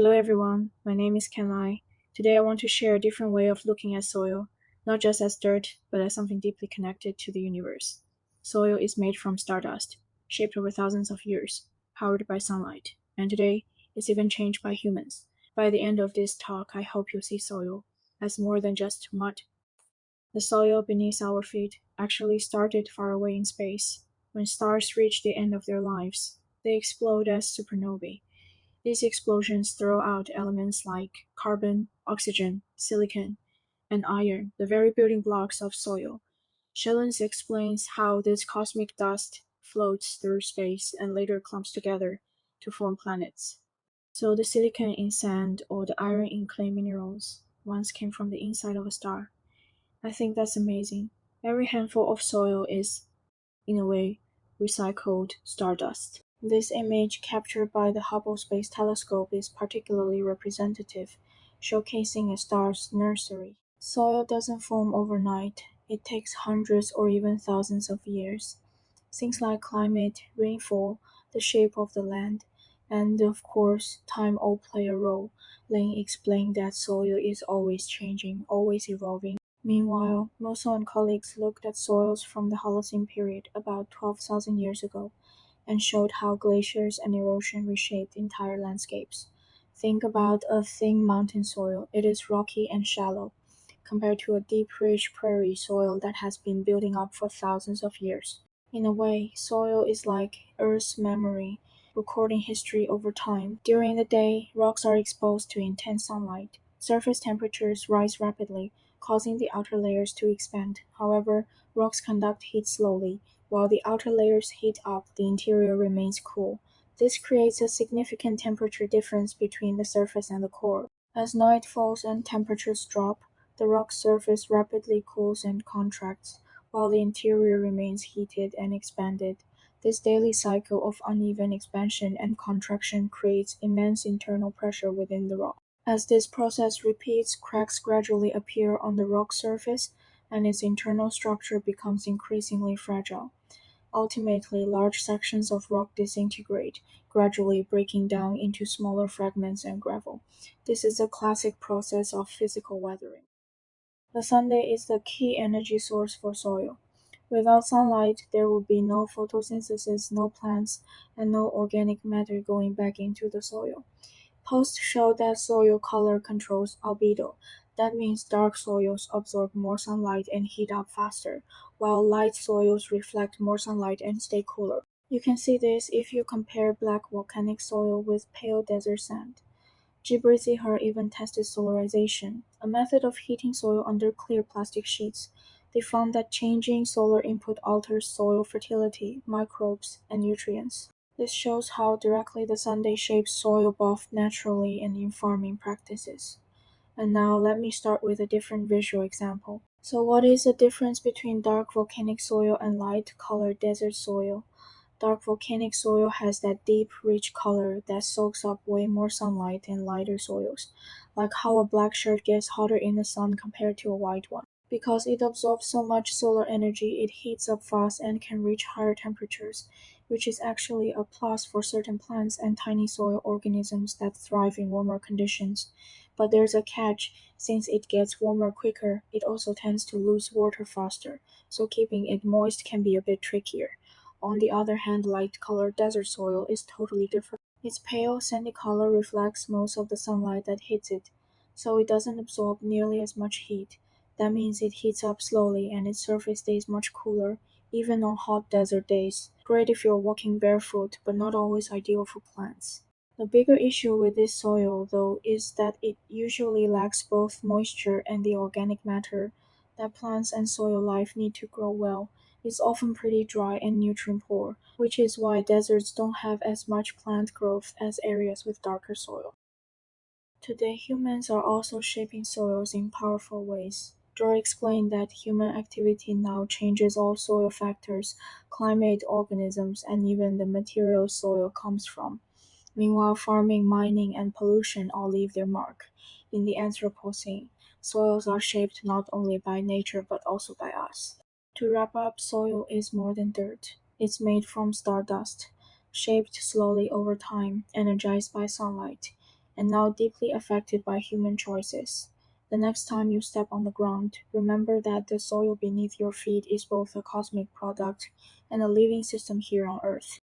Hello everyone, my name is Kenai. Today I want to share a different way of looking at soil, not just as dirt, but as something deeply connected to the universe. Soil is made from stardust, shaped over thousands of years, powered by sunlight, and today it's even changed by humans. By the end of this talk, I hope you'll see soil as more than just mud. The soil beneath our feet actually started far away in space. When stars reach the end of their lives, they explode as supernovae. These explosions throw out elements like carbon, oxygen, silicon, and iron, the very building blocks of soil. Schillens explains how this cosmic dust floats through space and later clumps together to form planets. So the silicon in sand or the iron in clay minerals once came from the inside of a star. I think that's amazing. Every handful of soil is, in a way, recycled stardust. This image captured by the Hubble Space Telescope is particularly representative, showcasing a star's nursery. Soil doesn't form overnight, it takes hundreds or even thousands of years. Things like climate, rainfall, the shape of the land, and of course, time all play a role. Lane explained that soil is always changing, always evolving. Meanwhile, Mosso and colleagues looked at soils from the Holocene period about 12,000 years ago and showed how glaciers and erosion reshaped entire landscapes. Think about a thin mountain soil, it is rocky and shallow, compared to a deep, rich prairie soil that has been building up for thousands of years. In a way, soil is like Earth's memory, recording history over time. During the day, rocks are exposed to intense sunlight. Surface temperatures rise rapidly, causing the outer layers to expand. However, rocks conduct heat slowly. While the outer layers heat up, the interior remains cool. This creates a significant temperature difference between the surface and the core. As night falls and temperatures drop, the rock's surface rapidly cools and contracts, while the interior remains heated and expanded. This daily cycle of uneven expansion and contraction creates immense internal pressure within the rock. As this process repeats, cracks gradually appear on the rock surface, and its internal structure becomes increasingly fragile. Ultimately, large sections of rock disintegrate, gradually breaking down into smaller fragments and gravel. This is a classic process of physical weathering. The sunday is the key energy source for soil. Without sunlight, there would be no photosynthesis, no plants, and no organic matter going back into the soil. Posts show that soil color controls albedo. That means dark soils absorb more sunlight and heat up faster, while light soils reflect more sunlight and stay cooler. You can see this if you compare black volcanic soil with pale desert sand. Gibber-Zihar even tested solarization, a method of heating soil under clear plastic sheets. They found that changing solar input alters soil fertility, microbes, and nutrients. This shows how directly the Sunday shapes soil both naturally and in farming practices. And now let me start with a different visual example. So what is the difference between dark volcanic soil and light colored desert soil? Dark volcanic soil has that deep, rich color that soaks up way more sunlight than lighter soils, like how a black shirt gets hotter in the sun compared to a white one. Because it absorbs so much solar energy, it heats up fast and can reach higher temperatures, which is actually a plus for certain plants and tiny soil organisms that thrive in warmer conditions. But there's a catch: since it gets warmer quicker, it also tends to lose water faster, so keeping it moist can be a bit trickier. On the other hand, light-colored desert soil is totally different. Its pale, sandy color reflects most of the sunlight that hits it, so it doesn't absorb nearly as much heat. That means it heats up slowly and its surface stays much cooler, even on hot desert days. Great if you're walking barefoot, but not always ideal for plants. The bigger issue with this soil, though, is that it usually lacks both moisture and the organic matter that plants and soil life need to grow well. It's often pretty dry and nutrient poor, which is why deserts don't have as much plant growth as areas with darker soil. Today, humans are also shaping soils in powerful ways. Joy explained that human activity now changes all soil factors, climate, organisms, and even the material soil comes from. Meanwhile, farming, mining, and pollution all leave their mark. In the Anthropocene, soils are shaped not only by nature but also by us. To wrap up, soil is more than dirt. It's made from stardust, shaped slowly over time, energized by sunlight. and now deeply affected by human choices. The next time you step on the ground, remember that the soil beneath your feet is both a cosmic product and a living system here on Earth.